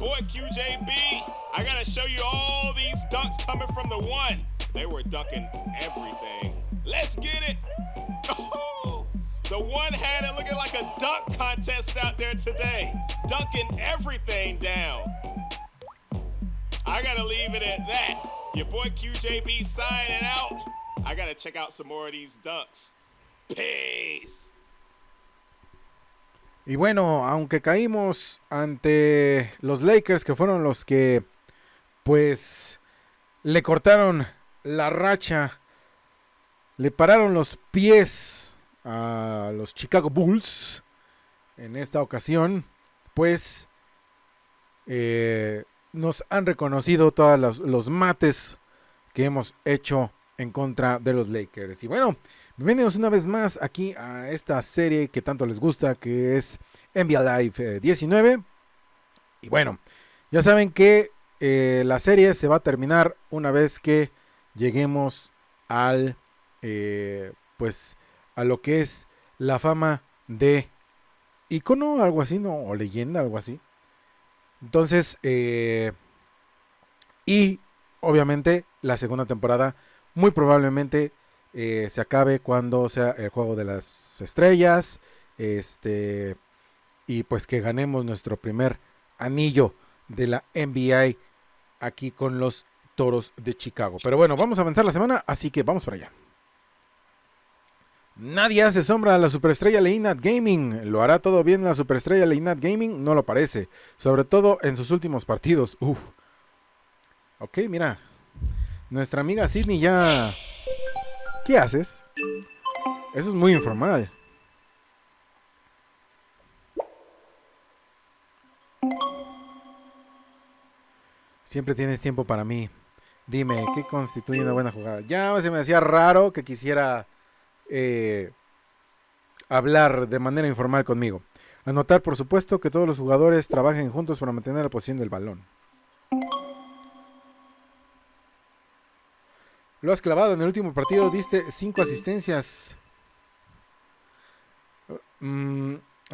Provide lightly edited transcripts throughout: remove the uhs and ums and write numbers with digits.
boy QJB. I gotta show you all these dunks coming from the one. They were dunking everything. Let's get it. Oh, the one had it looking like a dunk contest out there today. Dunking everything down. I gotta leave it at that. Your boy QJB signing out. I gotta check out some more of these dunks. Peace. Y bueno, aunque caímos ante los Lakers, que fueron los que pues le cortaron la racha, le pararon los pies a los Chicago Bulls en esta ocasión, pues nos han reconocido todos los mates que hemos hecho en contra de los Lakers. Y bueno, bienvenidos una vez más aquí a esta serie que tanto les gusta, que es NBA Live 19. Y bueno, ya saben que la serie se va a terminar una vez que lleguemos al pues a lo que es la fama de ícono, algo así, ¿no? O leyenda, algo así. Entonces, y obviamente la segunda temporada muy probablemente se acabe cuando sea el juego de las estrellas, y pues que ganemos nuestro primer anillo de la NBA aquí con los Toros de Chicago. Pero bueno, vamos a avanzar la semana, así que vamos para allá. Nadie hace sombra a la superestrella Leinat Gaming. ¿Lo hará todo bien la superestrella Leinat Gaming? No lo parece, sobre todo en sus últimos partidos. Uf. Ok, mira, nuestra amiga Sydney ya... ¿Qué haces? Eso es muy informal. Siempre tienes tiempo para mí. Dime, ¿qué constituye una buena jugada? Ya se me hacía raro que quisiera hablar de manera informal conmigo. Anotar, por supuesto, que todos los jugadores trabajen juntos para mantener la posición del balón. Lo has clavado en el último partido, diste 5 asistencias.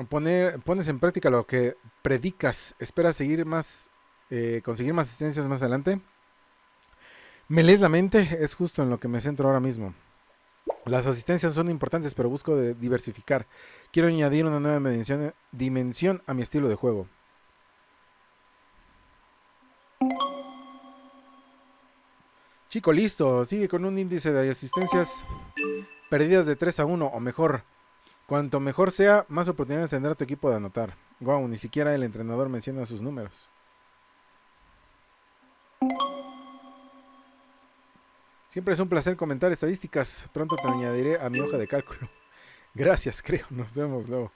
Pones en práctica lo que predicas. ¿Esperas conseguir más asistencias más adelante? Me lees la mente, es justo en lo que me centro ahora mismo. Las asistencias son importantes, pero busco diversificar. Quiero añadir una nueva dimensión a mi estilo de juego. Chico, listo. Sigue con un índice de asistencias perdidas de 3-1 o mejor. Cuanto mejor sea, más oportunidades tendrá tu equipo de anotar. Wow, ni siquiera el entrenador menciona sus números. Siempre es un placer comentar estadísticas. Pronto te añadiré a mi hoja de cálculo. Gracias, creo. Nos vemos luego.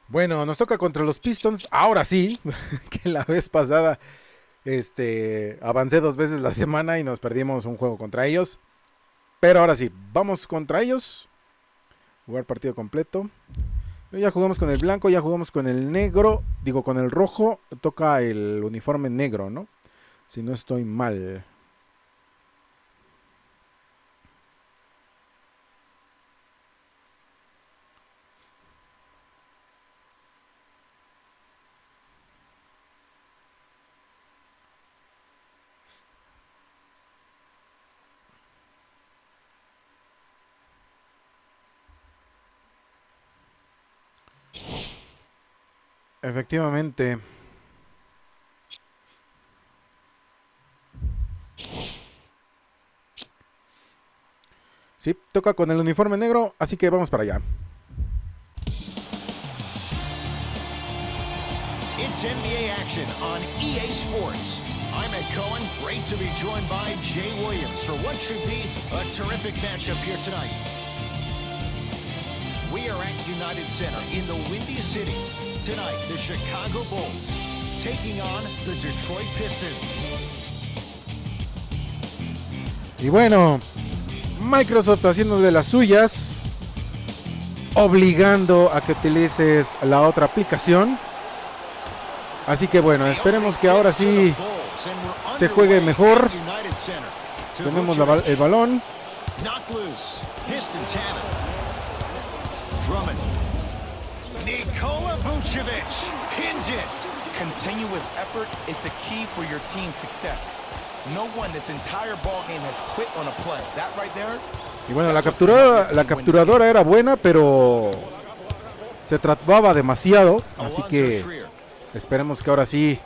Bueno, nos toca contra los Pistons. Ahora sí, que la vez pasada avancé 2 veces la semana y nos perdimos un juego contra ellos. Pero ahora sí, vamos contra ellos. Jugar partido completo. Ya jugamos con el blanco, ya jugamos con el negro. Digo, con el rojo. Toca el uniforme negro, ¿no? Si no estoy mal. Efectivamente. Sí, toca con el uniforme negro, así que vamos para allá. It's NBA action on EA Sports. I'm Ed Cohen, great to be joined by Jay Williams for what should be a terrific matchup here tonight. We are at United Center in the Windy City. Tonight, the Chicago Bulls taking on the Detroit Pistons. Y bueno, Microsoft haciendo de las suyas, obligando a que utilices la otra aplicación. Así que bueno, esperemos que ahora sí se juegue mejor. Tenemos el balón. Knocked loose. Pistons have it. Drummond. Nikola Vucevic pins it. Continuous effort is the key for your team's success. No one this entire ball game has quit on a play. That right there. Y bueno, la capturadora era buena, pero se trataba demasiado, así que esperemos que ahora sí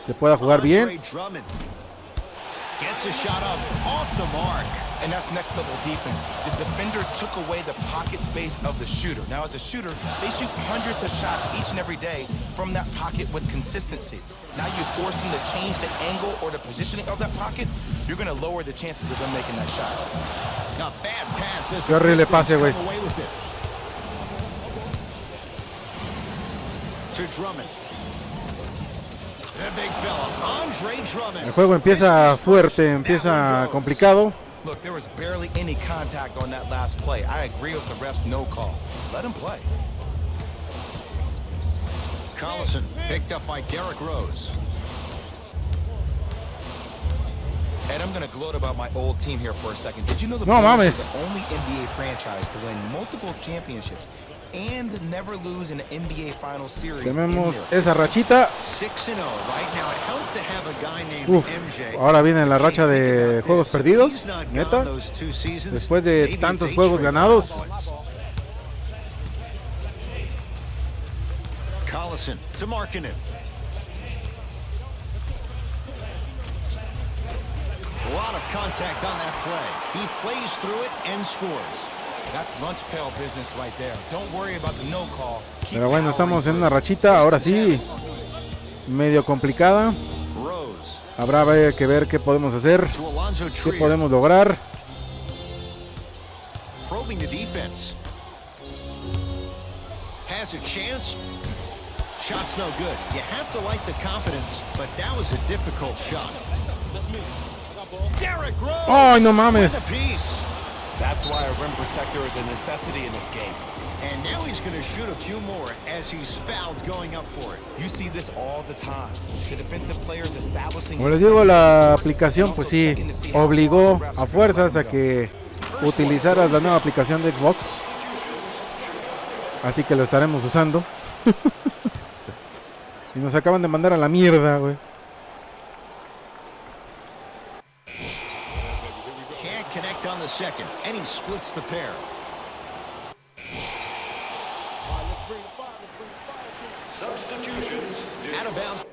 se pueda jugar bien. Gets a shot up off the mark. And that's next level defense. The defender took away the pocket space of the shooter. Now as a shooter, they shoot hundreds of shots each and every day from that pocket with consistency. Now you force them to change the angle or the positioning of that pocket, you're going to lower the chances of them making that shot. A bad pass as Qué horrible pase, güey. To Drummond. The big fella, Andre Drummond. El juego empieza fuerte, empieza complicado. Look, there was barely any contact on that last play. I agree with the ref's no call. Let him play. Collison picked up by Derrick Rose. Ed, I'm going to gloat about my old team here for a second. Did you know the No Bulls mames. are the only NBA franchise to win multiple championships and never lose an NBA Finals series? Tenemos esa rachita. 6-0 right now. It helped to have a guy named Uf, MJ. ahora viene la racha de juegos perdidos, He's not neta. gone those 2 seasons. Después de Maybe tantos it's juegos A-Trade ganados. Collison to Markkanen. A lot of contact on that play. He plays through it and scores. That's lunch pail business right there. Don't worry about the no call. Keep Pero bueno, powering estamos en through una it. rachita, ahora sí, medio complicada. Rose Habrá que ver qué podemos hacer, to Alonzo qué Trier. podemos lograr. Probing the defense. Has a chance. Shot's no good. You have to like the confidence, but that was a difficult shot. Derrick Rose. ¡Ay, no mames! with a piece. That's why a rim protector is a necessity in this game. And now he's going to shoot a few more as he's fouled going up for it. You see this all the time. The defensive players establishing. Como les digo, la aplicación pues sí obligó a fuerzas a que utilizaras la nueva aplicación de Xbox. Así que lo estaremos usando. Y nos acaban de mandar a la mierda, güey. Can't connect on the second, and he splits the pair. Substitutions. Out of bounds.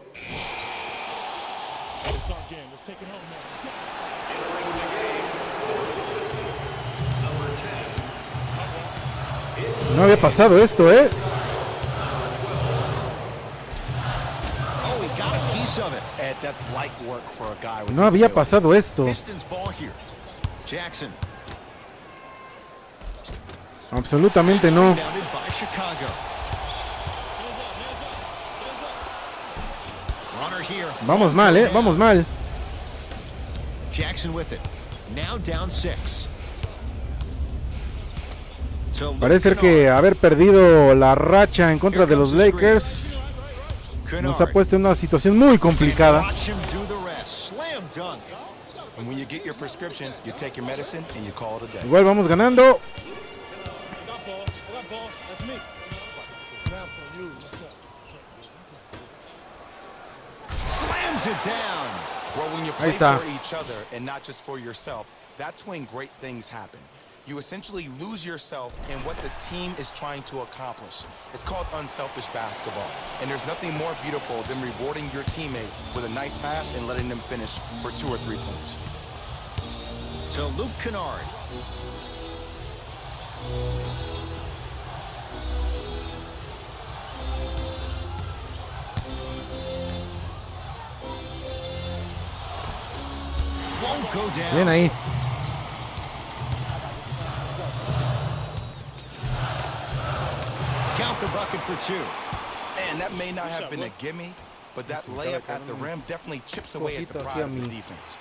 It's our game. Let's take it home now. Entering the game. Number 10. No había pasado esto, ¿eh? Oh, he got a piece of it. Ed, that's light work for a guy with No his había ability. pasado esto. Pistons ball here. Jackson. Absolutamente no. Rebounded by Chicago. Runner here. Vamos mal, ¿eh? Vamos mal. Jackson with it. Now down 6. To Luke Parece ser que haber perdido la racha en contra de los Lakers nos ha puesto en una situación muy complicada. Watch him do the rest. Slam dunk. And when you get your prescription, you take your medicine and you call it a day. Igual vamos ganando. Slams it down. Well, when you Ahí play está. for each other and not just for yourself, that's when great things happen. You essentially lose yourself in what the team is trying to accomplish. It's called unselfish basketball. And there's nothing more beautiful than rewarding your teammate with a nice pass and letting them finish for 2 or 3 points. To Luke Kennard. Won't go down. Bien ahí. Count the bucket for 2. And that may not have been a gimme, but that layup at the rim definitely chips away at the Cosita aquí pride a of the mí. defense.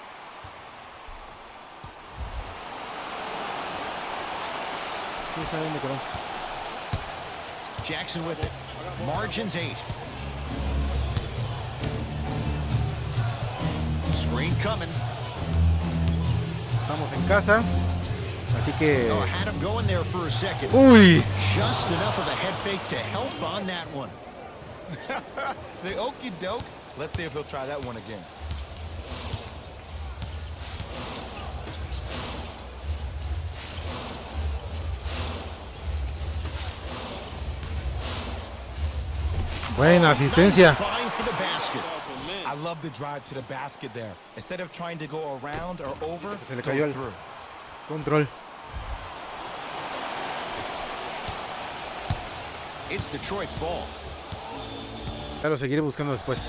Jackson with it. Margins 8. Screen coming. Estamos en casa. Así que... Oh, had him going there for a second. ¡Uy! Just enough of a head fake to help on that one. The okey doke. Let's see if he'll try that one again. Buena asistencia. Fine for the basket. I love the drive to the basket there. Instead of trying to go around or over, Se le go cayó el through. control. It's Detroit's ball. Ya lo seguiré buscando después.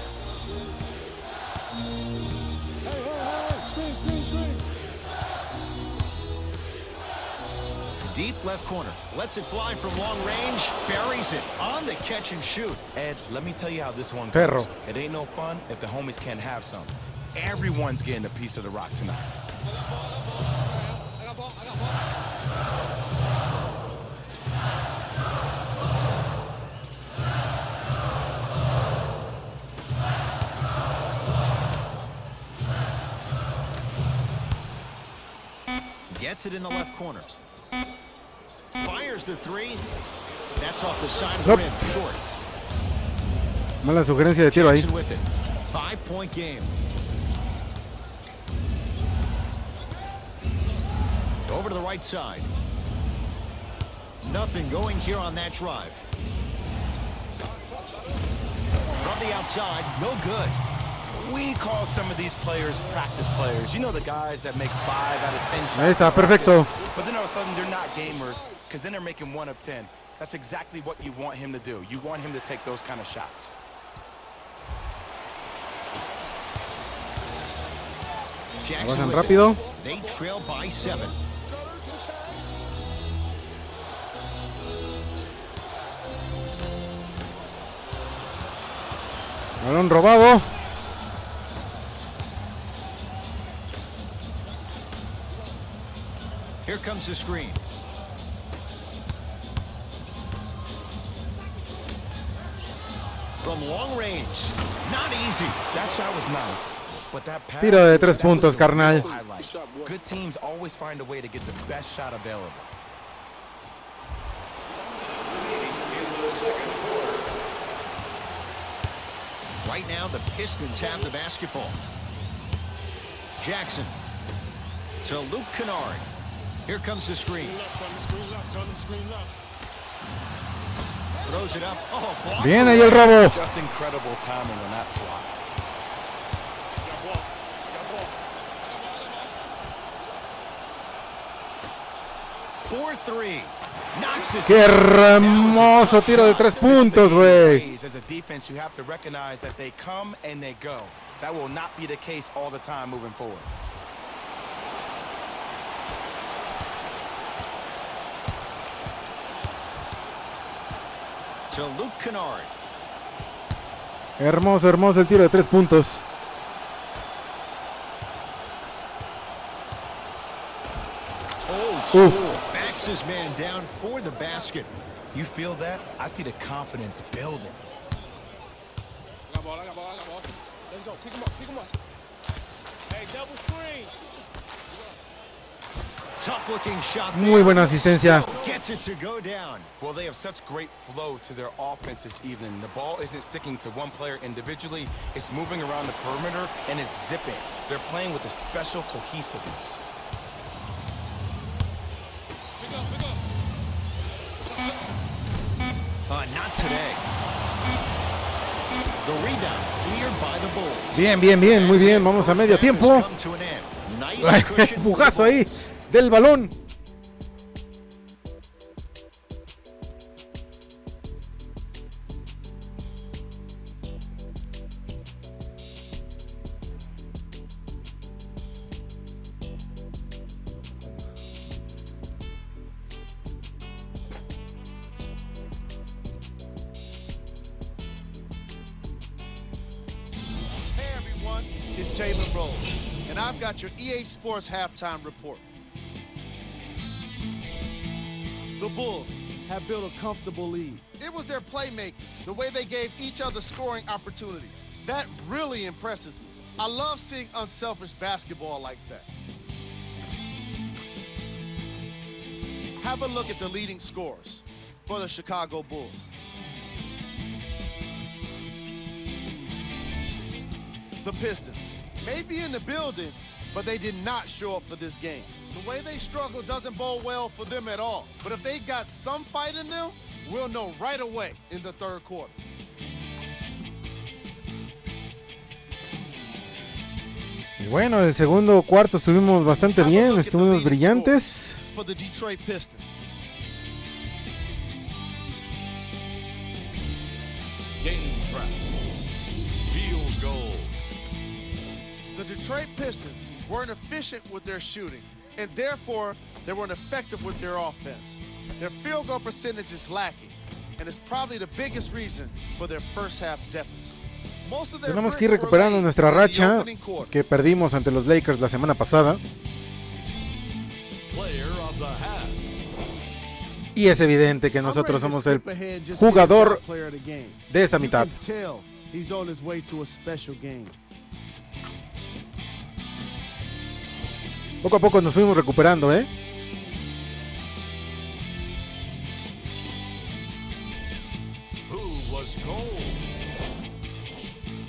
Deep left corner. Lets it fly from long range. Buries it on the catch and shoot. Ed, let me tell you how this one Perro. goes. It ain't no fun if the homies can't have some. Everyone's getting a piece of the rock tonight. Gets it in the left corner. Fires the three. That's off the side of Nope. the rim. Short. Mala sugerencia de tiro ahí. Jackson with it. 5-point game. Over to the right side. Nothing going here on that drive. From the outside, no good. We call some of these players practice players. You know, the guys that make 5 out of 10 shots. Ahí está, in practice, perfecto. But then all of a sudden they're not gamers because then they're making 1 of 10. That's exactly what you want him to do. You want him to take those kind of shots. Jackson Avanzan with rápido. it. They trail by 7. Balón robado. Here comes the screen. From long range. Not easy. That shot was nice. But that pass, Tiro de 3 that puntos, was the carnal. real highlight. Good teams always find a way to get the best shot available. Right now, the Pistons have the basketball. Jackson to Luke Kennard. Here comes the screen. Throws it up. Oh, blocked Bien away. ahí el robo. Just incredible timing on that swat. 4-3. Knocks it. Qué hermoso tiro de 3 puntos, güey. As a defense, you have to recognize that they come and they go. That will not be the case all the time moving forward. To Luke Kennard. Hermoso, hermoso el tiro de 3 puntos. Oh, Uf. backs his man down for the basket. You feel that? I see the confidence building. I got ball. Let's go. Pick him up. Hey, double screen. Tough looking shot. Muy there. buena asistencia. Gets it to go down. Well, they have such great flow to their offense this evening. The ball isn't sticking to one player individually. It's moving around the perimeter, and it's zipping. They're playing with a special cohesiveness. Not today. The rebound cleared by the Bulls. Bien, bien, bien, muy bien. Vamos a medio tiempo. Come to an end. Nice cushion. Empujazo ahí del balón. Hey everyone, it's Jalen Rose, and I've got your EA Sports halftime report. The Bulls have built a comfortable lead. It was their playmaking, the way they gave each other scoring opportunities. That really impresses me. I love seeing unselfish basketball like that. Have a look at the leading scores for the Chicago Bulls. The Pistons may be in the building, but they did not show up for this game. The way they struggle doesn't bode well for them at all. But if they got some fight in them, we'll know right away in the third quarter. Y bueno, el segundo cuarto estuvimos bastante bien, estuvimos brillantes. For the Detroit Pistons. Game trap. Field goals. The Detroit Pistons weren't efficient with their shooting, and therefore they weren't effective with their offense. Their field goal percentage is lacking, and it's probably the biggest reason for their first half deficit. Tenemos que ir recuperando nuestra racha que perdimos ante los Lakers la semana pasada. Y es evidente que nosotros somos el jugador de esta mitad. Poco a poco nos fuimos recuperando, ¿eh?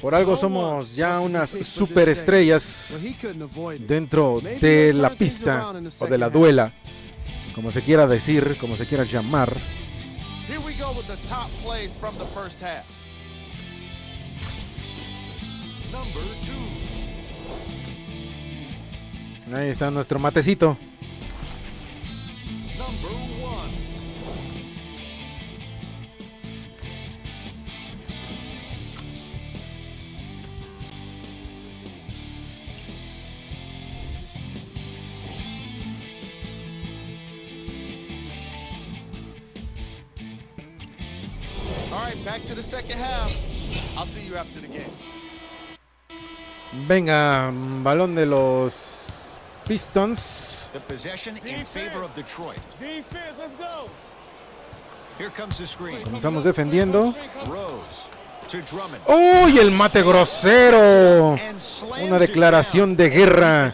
Por algo somos ya unas superestrellas dentro de la pista o de la duela, como se quiera decir, como se quiera llamar. Ahí está nuestro matecito. Back to the second half. I'll see you after the game. Venga, balón de los Pistons. The possession in favor of Detroit. Defense, let's go. Here comes the screen. Comenzamos defendiendo. Rose to Drummond. ¡Uy, el mate grosero! Una declaración de guerra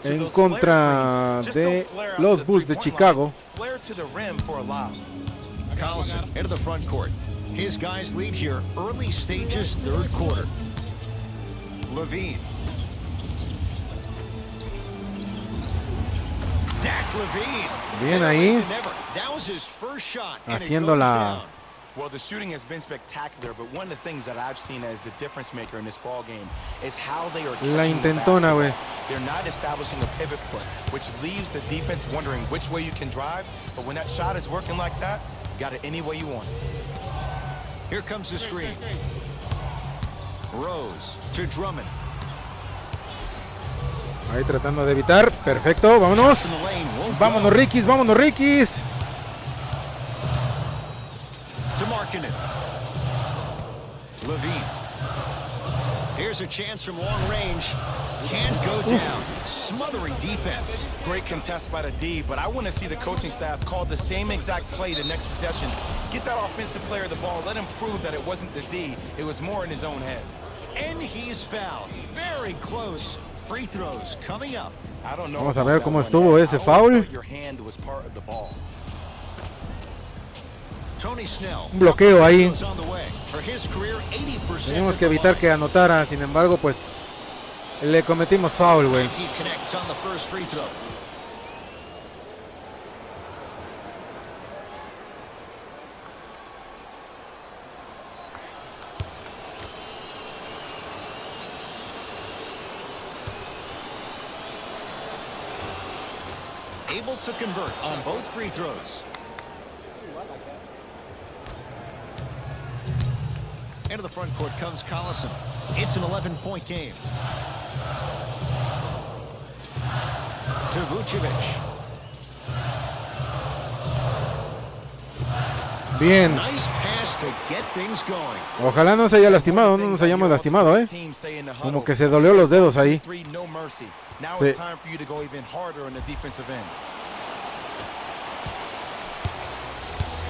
en contra de los Bulls de Chicago. Collison into the front court. His guys lead here early stages, third quarter. Levine. Zach Levine. Bien ahí. That was his first shot. Haciendo la... Well, the shooting has been spectacular, but one of the things that I've seen as the difference maker in this ball game is how they are La intentona, güey. They're not establishing a pivot foot, which leaves the defense wondering which way you can drive. But when that shot is working like that, you got it any way you want. Here comes the screen. Rose to Drummond. Ahí tratando de evitar. Perfecto, vámonos. Vámonos, Rikis, vámonos, Rikis. To Markkanen. Levine. Here's a chance from long range. Can't go down. Smothering defense. Great contest by the D, but I want to see the coaching staff call the same exact play the next possession. Get that offensive player the ball. Let him prove that it wasn't the D. It was more in his own head. And he's fouled. Very close. Free throws coming up. I don't know. Vamos a ver cómo estuvo ese foul. Your hand was part of the ball. Tony Snell. Un bloqueo ahí. On the way. For his career, 80% Teníamos que evitar que anotara, sin embargo, pues le cometimos foul, güey. He connects on the first free throw. Able to convert on both free throws. Into the front court comes Collison. It's an 11-point game. To Vucevic. Bien. Nice pass to get things going. Ojalá no se haya lastimado, no nos hayamos lastimado, ¿eh? Como que se dolió los dedos ahí. Sí.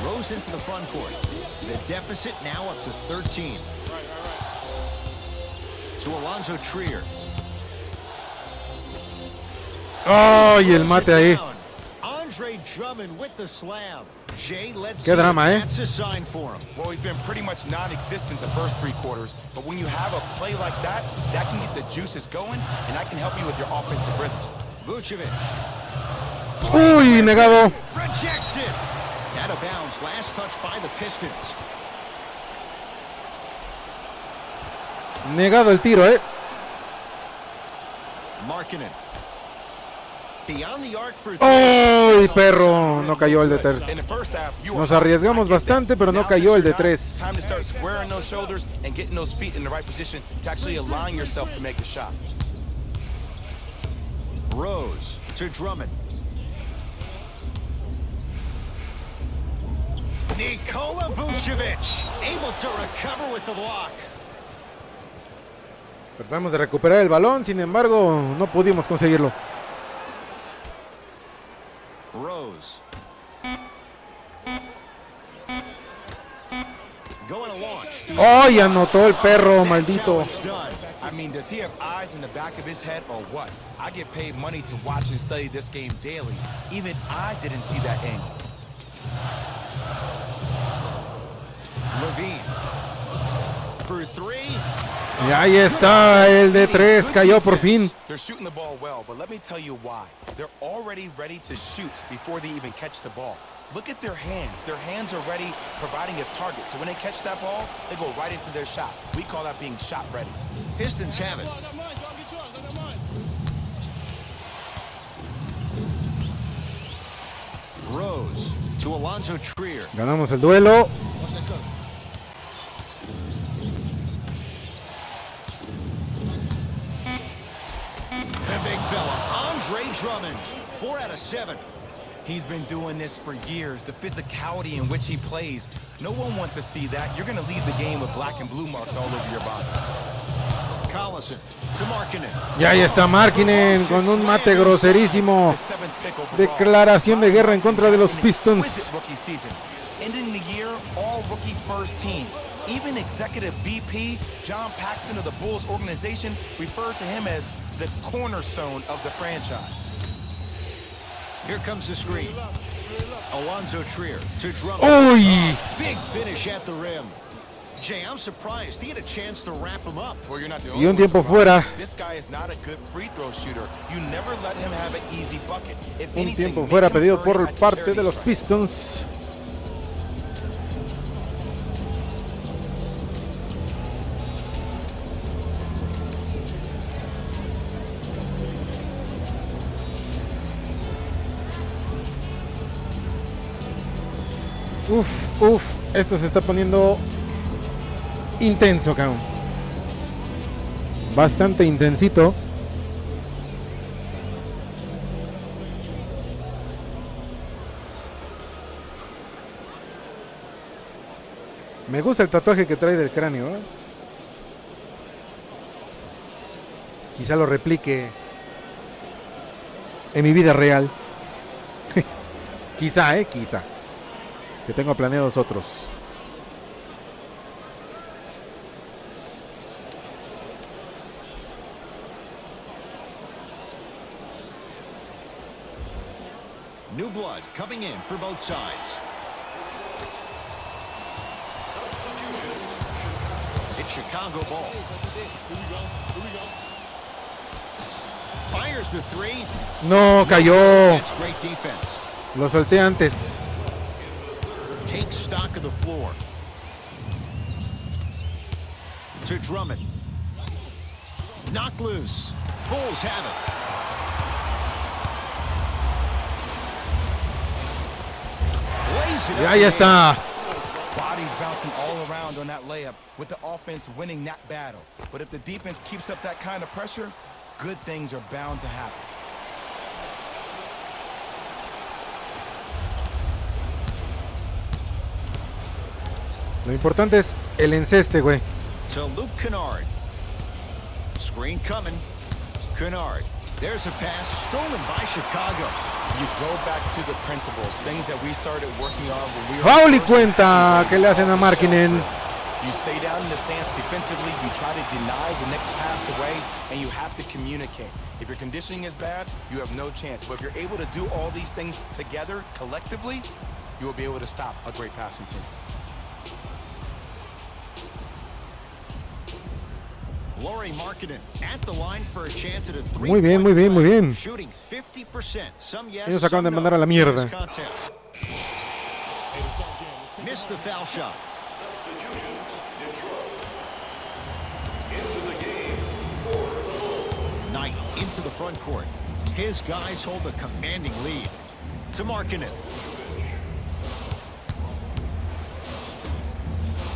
Rose into the front court. The deficit now up to 13. To Alonzo Trier. ¡Ay, el mate ahí! Andre Drummond with the slam. Jay, let's Qué drama, see if that's a sign for him. Well, he's been pretty much non-existent the first 3 quarters, but when you have a play like that, that can get the juices going, and that can help you with your offensive rhythm. Vucevic Uy, negado. rejects it. Out of bounds. Last touch by the Pistons. Negado el tiro, Markkanen. Beyond the arc for ¡Uy, perro! No cayó el de 3. In the first half, you Nos were hot. arriesgamos I get that. bastante, pero no Now cayó el since de you're 3. hot, time to start squaring those shoulders and getting those feet in the right position to actually allowing yourself to make the shot. Rose to Drummond. Nikola Vucevic able to recover with the block. Tratamos de recuperar el balón, sin embargo, no pudimos conseguirlo. Rose. Going to launch. ¡Ay, anotó el perro, maldito! It's done. I mean, does he have eyes in the back of his head or what? I get paid money to watch and study this game daily. Even I didn't see that angle. Levine. For 3. Y ahí está, el de 3 cayó por fin. They're shooting the ball well, but let me tell you why. They're already ready to shoot before they even catch the ball. Look at their hands. Their hands are ready, providing a target. So when they catch that ball, they go right into their shot. We call that being shot ready. Pistons have it. I got mine, dog. Get yours. I got mine. Rose to Alonzo Trier. Ganamos el duelo. The big fella, Andre Drummond. 4 out of 7. He's been doing this for years. The physicality in which he plays. No one wants to see that. You're going to leave the game with black and blue marks all over your body. Collison to Markkanen. Y ahí está Markkanen con un mate groserísimo. Declaración de guerra en contra de los Pistons. Rookie season. Ending the year, all rookie first team. Even executive VP John Paxson of the Bulls organization referred to him as the cornerstone of the franchise. Here comes the screen. Alonzo Trier to Drummond. ¡Uy! Big finish at the rim. Jay, I'm surprised he had a chance to wrap him up. Well, you're not the Y only un one tiempo surprised. fuera. This guy is not a good free throw shooter. You never let him have an easy bucket. If Un anything, tiempo make fuera him pedido earn por it at the parte charity de los stripe. Pistons. Esto se está poniendo intenso, cabrón. Bastante intensito. Me gusta el tatuaje que trae del cráneo, ¿eh? Quizá lo replique en mi vida real. Quizá, quizá. Que tengo planeados otros. New blood coming in for both sides. It's Chicago ball. Fires the 3. No, cayó. That's great defense. Lo solté antes. Take stock of the floor. To Drummond. Knocked loose. Bulls have it. Lays it Y up ahí and está. Bodies bouncing all around on that layup with the offense winning that battle. But if the defense keeps up that kind of pressure, good things are bound to happen. Lo importante es el enceste, güey. to Luke Kennard. Screen coming. Kennard. There's a pass stolen by Chicago. You go back to the principles, things that we started working on when we were Foul y first cuenta in que le hacen a Markkanen. You stay down in the stance defensively, you try to deny the next pass away, and you have to communicate. If your conditioning is bad, you have no chance. But if you're able to do all these things together, collectively, you will be able to stop a great passing team. Laurie Markkinen at the line for a chance at a three. Muy bien, muy bien, muy bien. Shooting 50%. Some yes, Ellos acaban de some mandar no a la mierda. in this contest. Missed the foul shot. Knight into the front court. His guys hold a commanding lead. To Markkinen.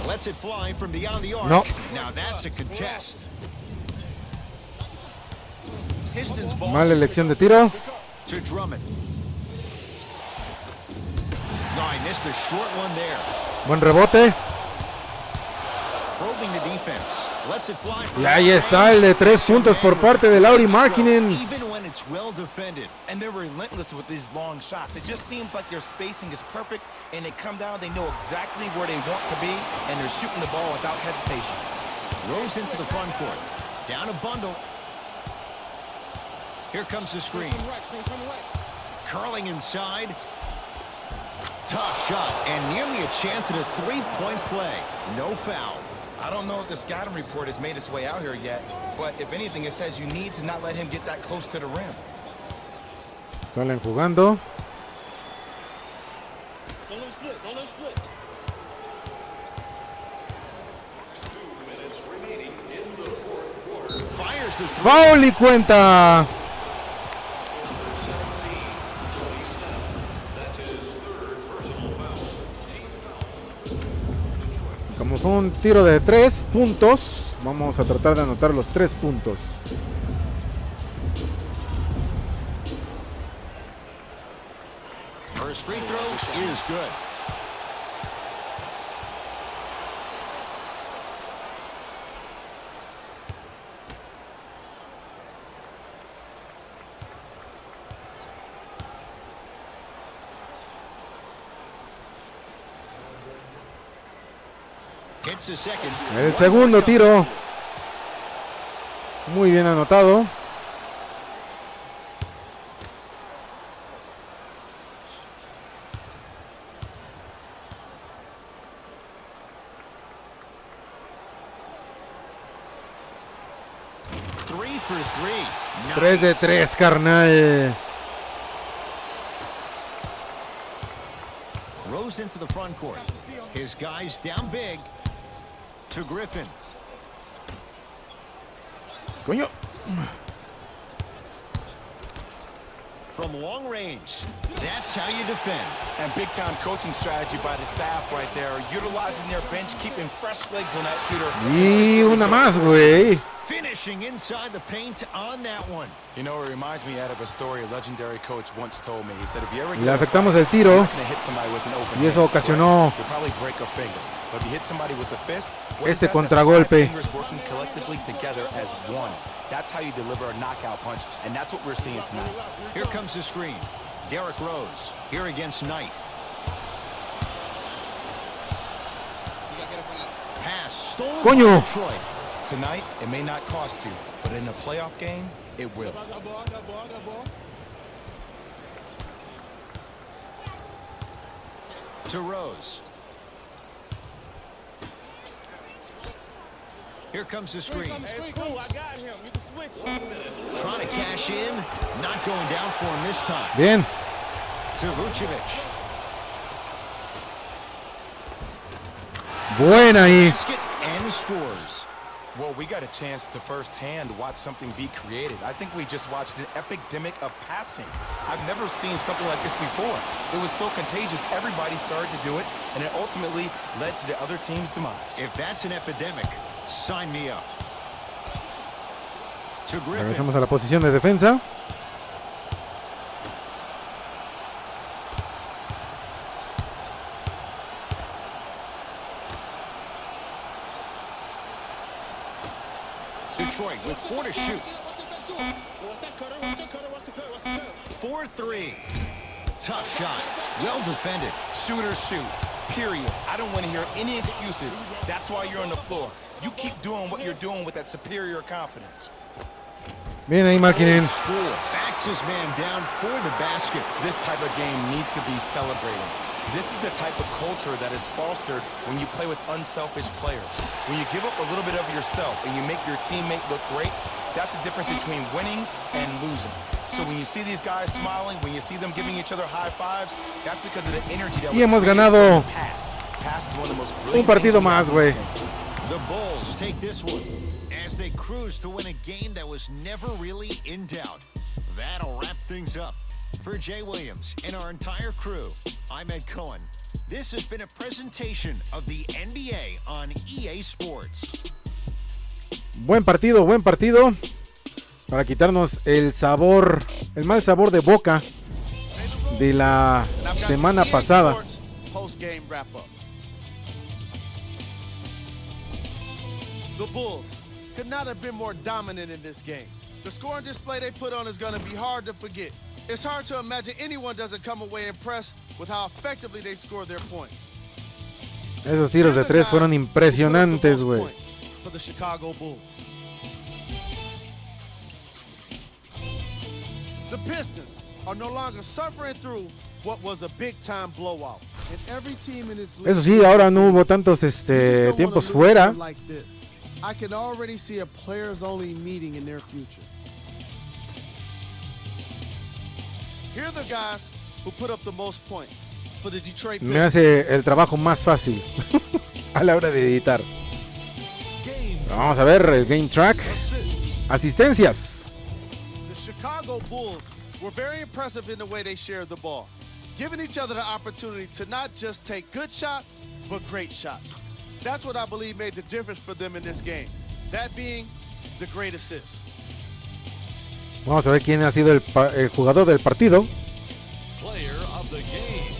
Lets it fly from beyond the arc. No. Now that's a contest. Pistons ball. Mala elección de tiro. To Drummond. No, I missed a short one there. Buen rebote. Probing the defense. Lets it fly from Y ahí está el de 3 puntos por parte de Laurie Markkinen. Even when it's well defended. And they're relentless with these long shots. It just seems like their spacing is perfect, and they come down, they know exactly where they want to be, and they're shooting the ball without hesitation. Rose into the front court. Down a bundle. Here comes the screen. Curling inside. Tough shot, and nearly a chance at a three-point play. No foul. I don't know if the scouting report has made its way out here yet, but if anything, it says you need to not let him get that close to the rim. Salen jugando. Don't let it split. Don't let it split. Fires the three. Foul y cuenta. Como fue un tiro de 3 puntos, vamos a tratar de anotar los 3 puntos. First free throw is good. Hits the second. El segundo tiro. Muy bien anotado. Three for three. 3 de 3, carnal. Rose into the front court. His guys down big. To Griffin. Coño. From long range. That's how you defend. And big-time coaching strategy by the staff right there, utilizing their bench, keeping fresh legs on that shooter. Y una más, güey. Finishing inside the paint on that one. You know, it reminds me out of a story a legendary coach once told me. He said, if you ever Le afectamos el tiro. hit somebody with an open Y eso hand, ocasionó you'll probably break a finger. But if you hit somebody with a fist, what is este that? That's contragolpe. 5 fingers working collectively together as one. That's how you deliver a knockout punch, and that's what we're seeing tonight. Here comes the screen. Derrick Rose here against Knight. Pass stolen Coño. by Detroit. Tonight, it may not cost you, but in a playoff game, it will. To Rose. Here comes the screen. Hey, it's cool. I got him. You can switch. Trying to cash in. Not going down for him this time. Bien. To Vucevic. Buena ahí. Basket and scores. Well, we got a chance to firsthand watch something be created. I think we just watched an epidemic of passing. I've never seen something like this before. It was so contagious, everybody started to do it, and it ultimately led to the other team's demise. If that's an epidemic, sign me up. To Griffin. Regresamos a la posición de defensa. Detroit with 4 to shoot. What's that cutter? What's the cutter? What's the cutter? What's the cutter? 4-3. Tough shot. Well defended. Shooters shoot. period. I don't want to hear any excuses. That's why you're on the floor. You keep doing what you're doing with that superior confidence. Bien ahí, Markkinen. School backs his man down for the basket. This type of game needs to be celebrated. This is the type of culture that is fostered when you play with unselfish players. When you give up a little bit of yourself and you make your teammate look great, that's the difference between winning and losing. So when you see these guys smiling, when you see them giving each other high fives, that's because of the energy that Y hemos ganado pass. Pass is one of the most un brilliant partido things más, about güey. this game. The Bulls take this one as they cruise to win a game that was never really in doubt. That'll wrap things up. For Jay Williams and our entire crew, I'm Ed Cohen. This has been a presentation of the NBA on EA Sports. Buen partido, para quitarnos el sabor, el mal sabor de boca de la semana pasada. Post-game wrap-up. The Bulls could not have been more dominant in this game. The scoring display they put on is going to be hard to forget. It's hard to imagine anyone doesn't come away impressed with how effectively they score their points. Esos tiros de tres fueron impresionantes, güey. For the Chicago Bulls. The Pistons are no longer suffering through what was a big-time blowout. And every team in this league. Eso sí, ahora no hubo tantos tiempos fuera. Like this. I can already see a players-only meeting in their future. Here are the guys who put up the most points for the Detroit Pistons. Me hace el trabajo más fácil a la hora de editar. Vamos a ver el game track. Asistencias. The Chicago Bulls were very impressive in the way they shared the ball, giving each other the opportunity to not just take good shots, but great shots. That's what I believe made the difference for them in this game. That being the great assist. Vamos a ver quién ha sido el jugador del partido. Player of the game.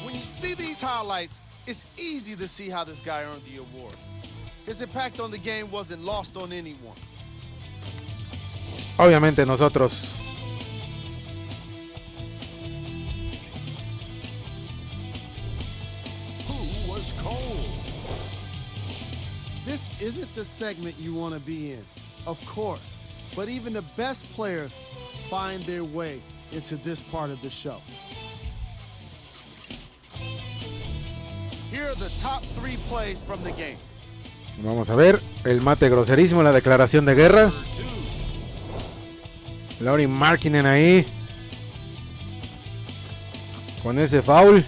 When you see these highlights, it's easy to see how this guy earned the award. His impact on the game wasn't lost on anyone. Obviamente nosotros. Who was cold? This isn't the segment you want to be in, of course, but even the best players find their way into this part of the show. Here are the top 3 plays from the game. Vamos a ver el mate groserísimo, la declaración de guerra. Lauri Markkinen ahí con ese foul.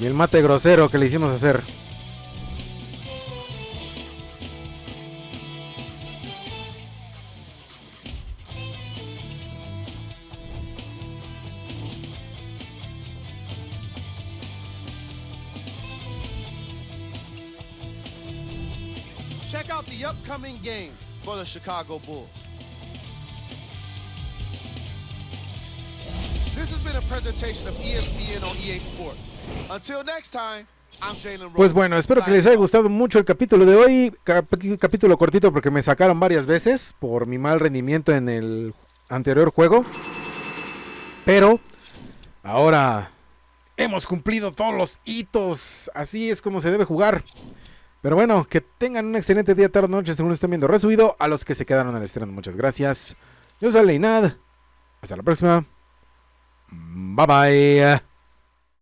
Y el mate grosero que le hicimos hacer. Check out the upcoming games for the Chicago Bulls. This has been a presentation of ESPN on EA Sports. Until next time, I'm Jalen Rose. Pues bueno, espero que les haya gustado mucho el capítulo de hoy. Capítulo cortito porque me sacaron varias veces por mi mal rendimiento en el anterior juego. Pero ahora hemos cumplido todos los hitos. Así es como se debe jugar. Pero bueno, que tengan un excelente día, tarde o noche según lo estén viendo resubido. A los que se quedaron al estreno, muchas gracias. Yo soy Leinad. Hasta la próxima. Bye bye.